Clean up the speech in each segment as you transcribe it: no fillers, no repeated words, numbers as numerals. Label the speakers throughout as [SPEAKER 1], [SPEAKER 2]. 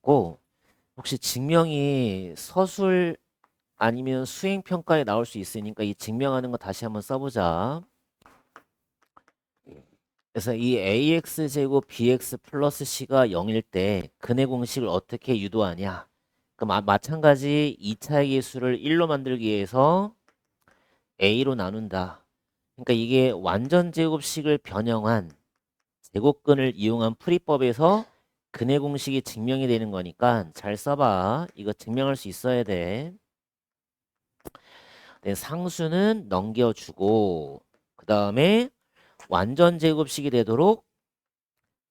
[SPEAKER 1] 같고, 혹시 증명이 서술 아니면 수행평가에 나올 수 있으니까 이 증명하는 거 다시 한번 써보자. 그래서 이 ax제곱 bx 플러스 c가 0일 때 근의 공식을 어떻게 유도하냐. 그럼 마찬가지 2차의 계수를 1로 만들기 위해서 a로 나눈다. 그러니까 이게 완전 제곱식을 변형한 제곱근을 이용한 풀이법에서 근의 공식이 증명이 되는 거니까 잘 써봐. 이거 증명할 수 있어야 돼. 네, 상수는 넘겨주고 그 다음에 완전 제곱식이 되도록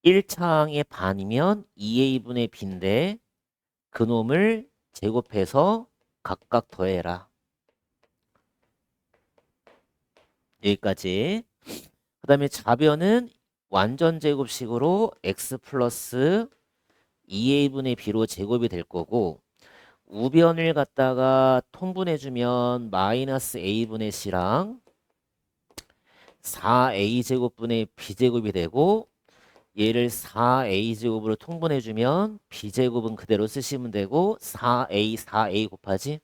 [SPEAKER 1] 1차항의 반이면 2a분의 b인데 그놈을 제곱해서 각각 더해라. 여기까지. 그 다음에 좌변은 완전 제곱식으로 x 플러스 2a분의 b로 제곱이 될 거고 우변을 갖다가 통분해주면 마이너스 a분의 c랑 4a제곱분의 b제곱이 되고 얘를 4a제곱으로 통분해주면 b제곱은 그대로 쓰시면 되고 4a 곱하지.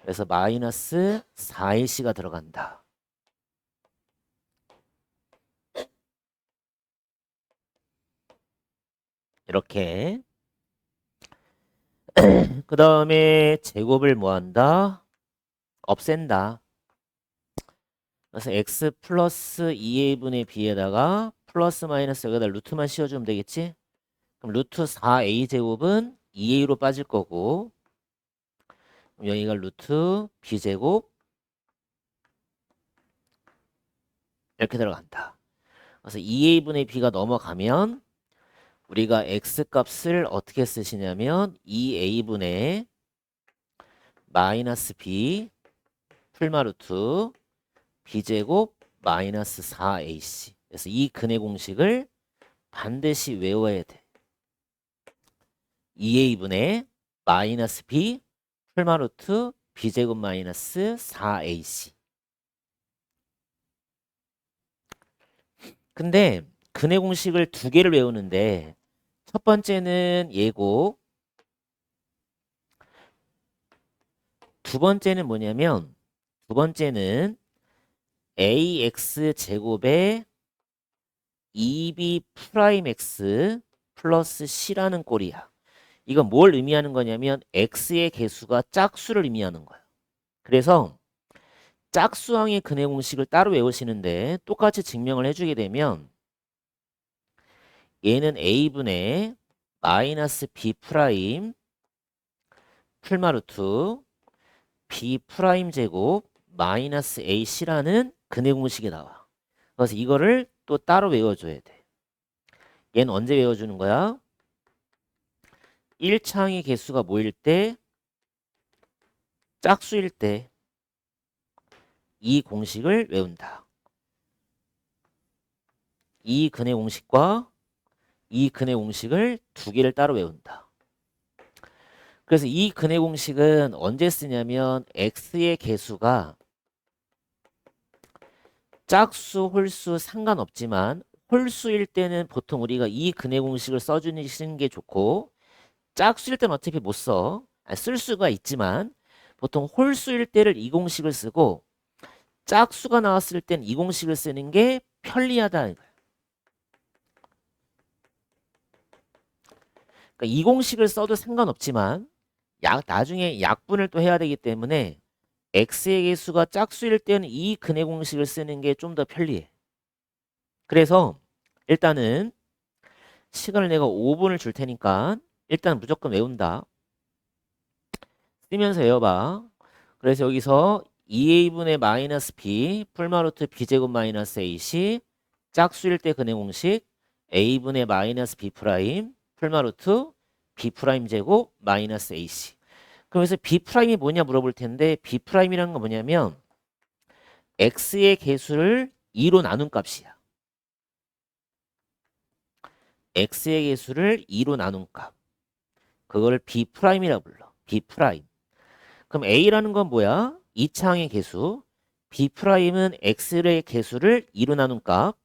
[SPEAKER 1] 그래서 마이너스 4ac가 들어간다. 이렇게. 그 다음에 제곱을 뭐한다? 없앤다. 그래서 x 플러스 2a분의 b에다가 플러스 마이너스 여기다 루트만 씌워주면 되겠지? 그럼 루트 4a제곱은 2a로 빠질 거고 여기가 루트 b제곱 이렇게 들어간다. 그래서 2a분의 b가 넘어가면 우리가 x 값을 어떻게 쓰시냐면 2a분의 마이너스 b 풀마루트 b제곱 마이너스 4ac. 그래서 이 근의 공식을 반드시 외워야 돼. 2a분의 마이너스 b 풀마루트 b제곱 마이너스 4ac. 근데 근의 공식을 두 개를 외우는데 첫 번째는 얘고 두 번째는 뭐냐면 두 번째는 ax 제곱에 2b 프라임 x 플러스 c라는 꼴이야. 이건 뭘 의미하는 거냐면 x의 개수가 짝수를 의미하는 거야. 그래서 짝수항의 근의 공식을 따로 외우시는데 똑같이 증명을 해주게 되면 얘는 a분의 마이너스 b 프라임 풀마루트 b 프라임 제곱 마이너스 ac라는 근의 공식이 나와. 그래서 이거를 또 따로 외워줘야 돼. 얘는 언제 외워주는 거야? 1차항의 개수가 뭐일 때? 짝수일 때 이 공식을 외운다. 이 근의 공식과 이 근의 공식을 두 개를 따로 외운다. 그래서 이 근의 공식은 언제 쓰냐면 x의 개수가 짝수, 홀수 상관없지만 홀수일 때는 보통 우리가 이 근의 공식을 써주시는 게 좋고 짝수일 때는 어차피 못 써. 쓸 수가 있지만 보통 홀수일 때를 이 공식을 쓰고 짝수가 나왔을 땐 이 공식을 쓰는 게 편리하다. 그러니까 이 공식을 써도 상관없지만 나중에 약분을 또 해야 되기 때문에 x의 개수가 짝수일 때는 이 근의 공식을 쓰는 게 좀 더 편리해. 그래서 일단은 시간을 내가 5분을 줄 테니까 일단 무조건 외운다. 쓰면서 외워봐. 그래서 여기서 2a분의 마이너스 b 풀마루트 b제곱 마이너스 ac 짝수일 때 근의 공식 a분의 마이너스 b 프라임 풀마루트 b 프라임 제곱 마이너스 ac. 그래서 b 프라임이 뭐냐 물어볼 텐데 b 프라임이라는 건 뭐냐면 x의 개수를 2로 나눈 값이야. x의 개수를 2로 나눈 값. 그걸 b 프라임이라고 불러. b 프라임. 그럼 a라는 건 뭐야? 2차항의 개수. b 프라임은 x의 개수를 2로 나눈 값.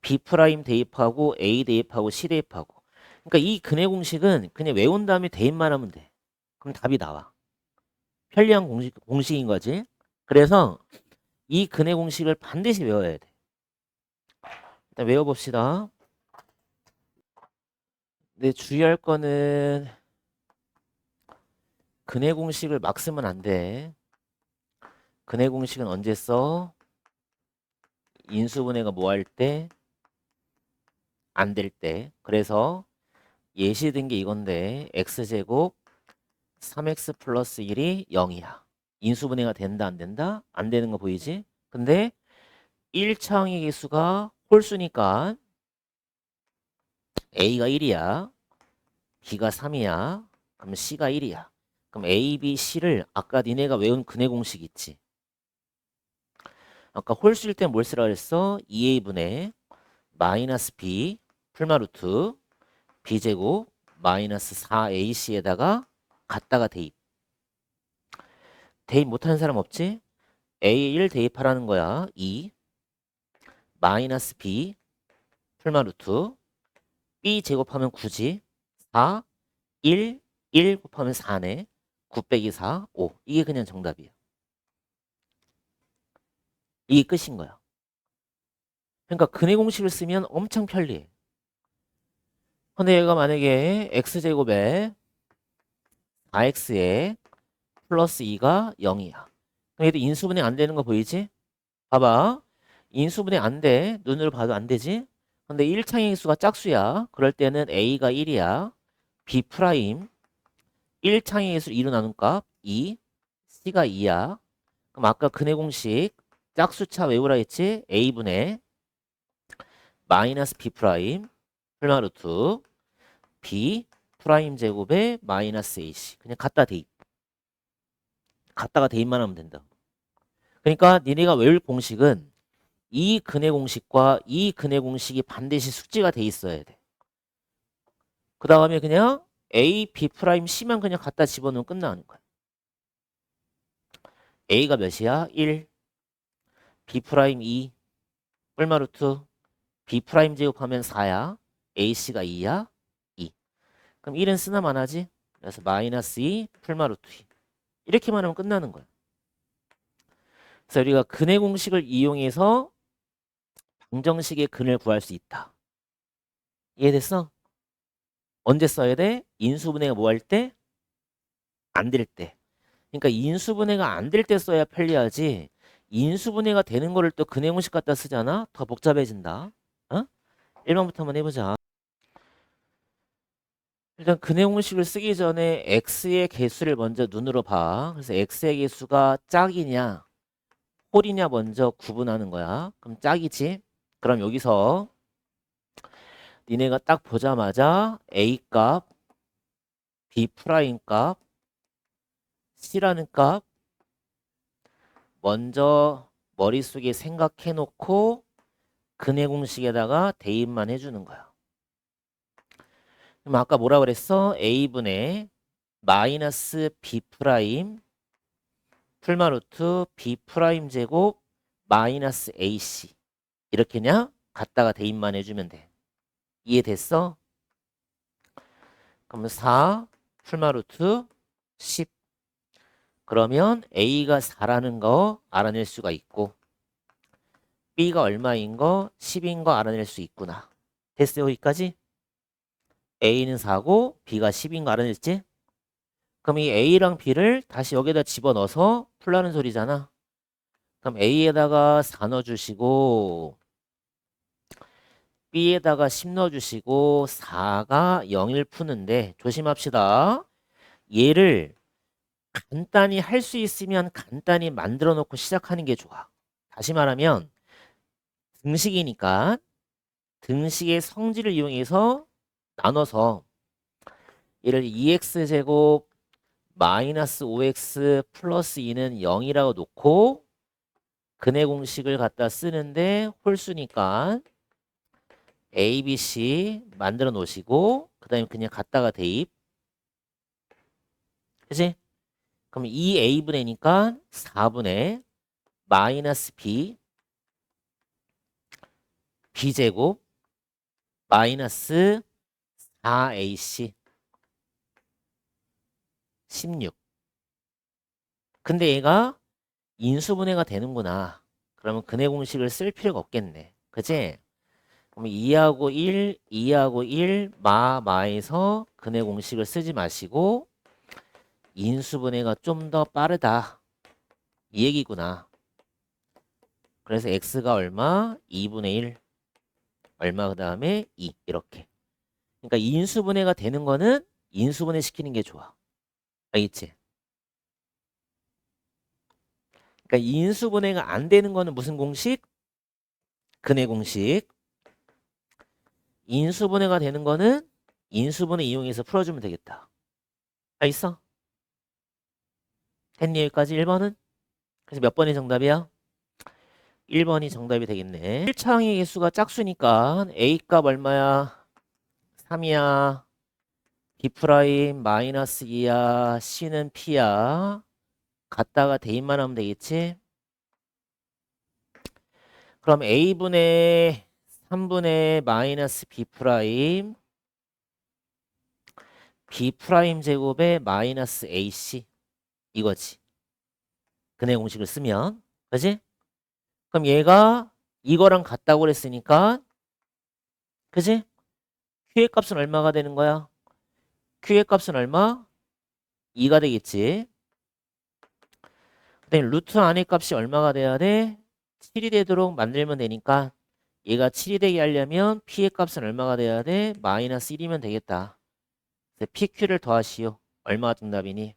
[SPEAKER 1] b 프라임 대입하고 a 대입하고 c 대입하고. 그러니까 이 근해 공식은 그냥 외운 다음에 대입만 하면 돼. 그럼 답이 나와. 편리한 공식인 거지. 그래서 이 근해 공식을 반드시 외워야 돼. 일단 외워봅시다. 근데 주의할 거는 근해 공식을 막 쓰면 안 돼. 근해 공식은 언제 써? 인수분해가 뭐 할 때? 안 될 때. 그래서 예시든 게 이건데 x제곱 3x 플러스 1이 0이야. 인수분해가 된다 안 된다? 안 되는 거 보이지? 근데 1차항의 개수가 홀수니까 a가 1이야. b가 3이야. 그럼 c가 1이야. 그럼 a, b, c를 아까 니네가 외운 근해 공식 있지? 아까 홀수일 때 뭘 쓰라 그랬어? 2a분의 마이너스 b 풀마루트 b제곱 마이너스 4ac에다가 갖다가 대입. 대입 못하는 사람 없지? a 1 대입하라는 거야. 2 마이너스 b 풀마루트 b 제곱하면 9지. 4 1 곱하면 4네. 9 빼기 4 5. 이게 그냥 정답이에요. 이게 끝인 거야. 그러니까 근해 공식을 쓰면 엄청 편리해. 근데 얘가 만약에 x제곱에 4x에 플러스 2가 0이야. 얘도 인수분해 안 되는 거 보이지? 봐봐. 인수분해 안 돼. 눈으로 봐도 안 되지? 근데 1창의 수가 짝수야. 그럴 때는 a가 1이야. b 프라임 1창의 수 2로 나눈 값 2, c가 2야. 그럼 아까 근해 공식 짝수차 외우라 했지? a분의 마이너스 b 프라임 풀마루트 b 프라임 제곱에 마이너스 ac. 그냥 갖다 대입. 갖다가 대입만 하면 된다. 그러니까 니네가 외울 공식은 이 근해 공식과 이 근해 공식이 반드시 숙지가 돼 있어야 돼. 그 다음에 그냥 a, b 프라임, c만 그냥 갖다 집어넣으면 끝나는 거야. a가 몇이야? 1, b 프라임 2, 뿔마루트 b 프라임 제곱하면 4야. ac가 2야. 2. 그럼 1은 쓰나 마나지? 그래서 마이너스 2, 풀마루트 2. 이렇게만 하면 끝나는 거야. 그래서 우리가 근해 공식을 이용해서 방정식의 근을 구할 수 있다. 이해됐어? 언제 써야 돼? 인수분해가 뭐 할 때? 안 될 때. 그러니까 인수분해가 안 될 때 써야 편리하지. 인수분해가 되는 거를 또 근해 공식 갖다 쓰잖아? 더 복잡해진다. 어? 1번부터 한번 해보자. 일단 근해 공식을 쓰기 전에 x의 개수를 먼저 눈으로 봐. 그래서 x의 개수가 짝이냐 홀이냐 먼저 구분하는 거야. 그럼 짝이지. 그럼 여기서 니네가 딱 보자마자 a 값, b 프라임 값, c라는 값 먼저 머릿속에 생각해 놓고 근해 공식에다가 대입만 해주는 거야. 그럼 아까 뭐라 그랬어? a분의 마이너스 b 프라임 풀마루트 b 프라임 제곱 마이너스 ac 이렇게냐? 갖다가 대입만 해주면 돼. 이해됐어? 그럼 4 풀마루트 10 그러면 a가 4라는 거 알아낼 수가 있고 b가 얼마인 거 10인 거 알아낼 수 있구나. 됐어요? 여기까지? a는 4고 b가 10인 거 알아냈지? 그럼 이 a랑 b를 다시 여기다 집어넣어서 풀라는 소리잖아. 그럼 a에다가 4 넣어주시고 b에다가 10 넣어주시고 4가 0을 푸는데 조심합시다. 얘를 간단히 할 수 있으면 간단히 만들어 놓고 시작하는 게 좋아. 다시 말하면 등식이니까 등식의 성질을 이용해서 나눠서 얘를 2x제곱 마이너스 5x 플러스 2는 0이라고 놓고 근해 공식을 갖다 쓰는데 홀수니까 a, b, c 만들어 놓으시고 그 다음에 그냥 갖다가 대입. 그치? 그럼 2a분의니까 4분의 마이너스 b b제곱 마이너스 4AC 16. 근데 얘가 인수분해가 되는구나. 그러면 근해 공식을 쓸 필요가 없겠네. 그치? 그럼 2하고 1, 2하고 1, 마에서 근해 공식을 쓰지 마시고 인수분해가 좀 더 빠르다. 이 얘기구나. 그래서 x가 얼마? 2분의 1. 얼마 그 다음에 2. 이렇게. 그러니까 인수분해가 되는 거는 인수분해 시키는 게 좋아. 알겠지? 그러니까 인수분해가 안 되는 거는 무슨 공식? 근해 공식. 인수분해가 되는 거는 인수분해 이용해서 풀어주면 되겠다. 있어? 했니 여기까지 1번은? 그래서 몇 번이 정답이야? 1번이 정답이 되겠네. 1차항의 개수가 짝수니까 A 값 얼마야? 3이야. B 프라임 마이너스 2야. C는 P야. 갖다가 대입만 하면 되겠지? 그럼 A분의 3분의 마이너스 B 프라임 B 프라임 제곱에 마이너스 AC 이거지. 근해 공식을 쓰면 그지? 그럼 얘가 이거랑 같다고 그랬으니까 그지? Q의 값은 얼마가 되는 거야? Q의 값은 얼마? 2가 되겠지. 그다음에 루트 안의 값이 얼마가 돼야 돼? 7이 되도록 만들면 되니까 얘가 7이 되게 하려면 P의 값은 얼마가 돼야 돼? 마이너스 1이면 되겠다. 그래서 PQ를 더하시오. 얼마가 정답이니?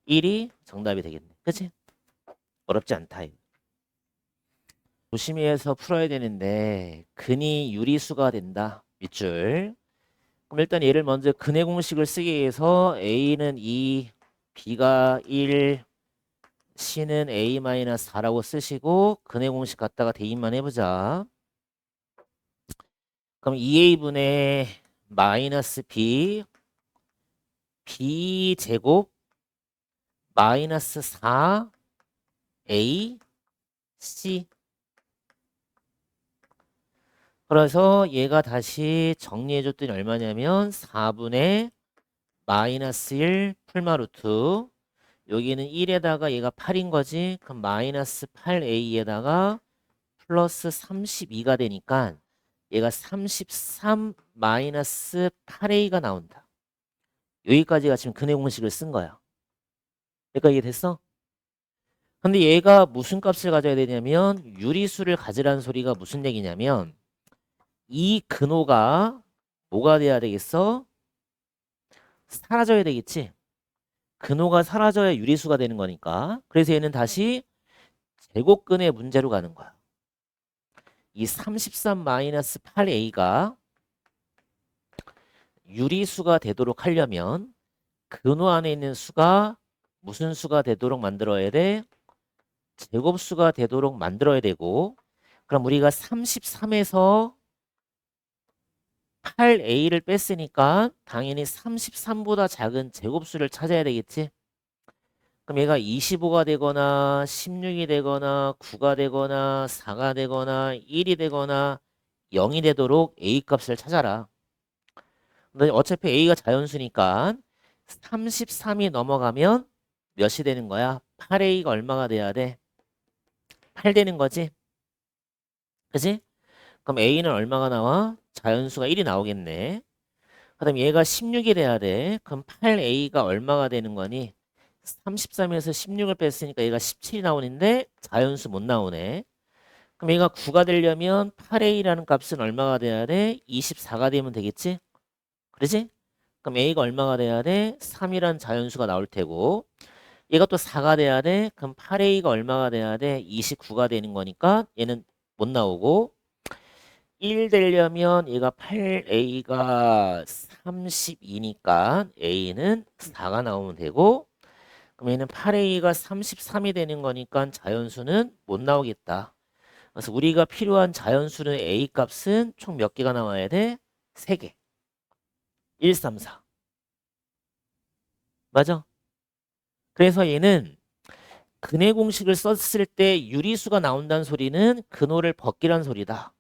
[SPEAKER 1] 1이 정답이 되겠네. 그치? 어렵지 않다. 이거. 조심히 해서 풀어야 되는데 근이 유리수가 된다. 밑줄. 그럼 일단 얘를 먼저 근해 공식을 쓰기 위해서 A는 2, B가 1, C는 A-4라고 쓰시고 근해 공식 갖다가 대입만 해보자. 그럼 2A분의 마이너스 B B 제곱 마이너스 4A C. 그래서 얘가 다시 정리해줬더니 얼마냐면 4분의 마이너스 1 풀마루트 여기는 1에다가 얘가 8인 거지. 그럼 마이너스 8A에다가 플러스 32가 되니까 얘가 33 마이너스 8A가 나온다. 여기까지가 지금 근해 공식을 쓴 거야. 그러니까 이게 됐어? 근데 얘가 무슨 값을 가져야 되냐면 유리수를 가지라는 소리가 무슨 얘기냐면 이 근호가 뭐가 돼야 되겠어? 사라져야 되겠지. 근호가 사라져야 유리수가 되는 거니까. 그래서 얘는 다시 제곱근의 문제로 가는 거야. 이 33-8a가 유리수가 되도록 하려면 근호 안에 있는 수가 무슨 수가 되도록 만들어야 돼? 제곱수가 되도록 만들어야 되고 그럼 우리가 33에서 8a를 뺐으니까 당연히 33보다 작은 제곱수를 찾아야 되겠지? 그럼 얘가 25가 되거나 16이 되거나 9가 되거나 4가 되거나 1이 되거나 0이 되도록 a 값을 찾아라. 근데 어차피 a가 자연수니까 33이 넘어가면 몇이 되는 거야? 8a가 얼마가 돼야 돼? 8 되는 거지? 그지? 그럼 a는 얼마가 나와? 자연수가 1이 나오겠네. 그 다음 얘가 16이 돼야 돼. 그럼 8a가 얼마가 되는 거니? 33에서 16을 뺐으니까 얘가 17이 나오는데 자연수 못 나오네. 그럼 얘가 9가 되려면 8a라는 값은 얼마가 돼야 돼? 24가 되면 되겠지? 그러지? 그럼 a가 얼마가 돼야 돼? 3이란 자연수가 나올 테고 얘가 또 4가 돼야 돼? 그럼 8a가 얼마가 돼야 돼? 29가 되는 거니까 얘는 못 나오고 1 되려면 얘가 8a가 32니까 a는 4가 나오면 되고 그럼 얘는 8a가 33이 되는 거니까 자연수는 못 나오겠다. 그래서 우리가 필요한 자연수는 a 값은 총 몇 개가 나와야 돼? 3개. 1, 3, 4. 맞아? 그래서 얘는 근해 공식을 썼을 때 유리수가 나온다는 소리는 근호를 벗기란 소리다.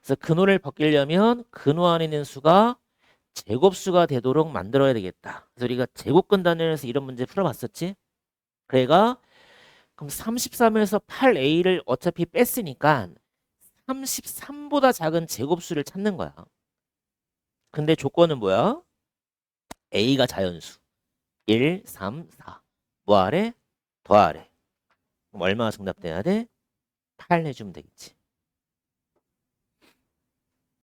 [SPEAKER 1] 그래서 근호를 벗기려면 근호 안에 있는 수가 제곱수가 되도록 만들어야 되겠다. 그래서 우리가 제곱근 단위에서 이런 문제 풀어봤었지? 그래가 그럼 33에서 8a를 어차피 뺐으니까 33보다 작은 제곱수를 찾는 거야. 근데 조건은 뭐야? a가 자연수. 1, 3, 4. 뭐 하래? 더하래. 그럼 얼마가 정답 돼야 돼? 8 해주면 되겠지.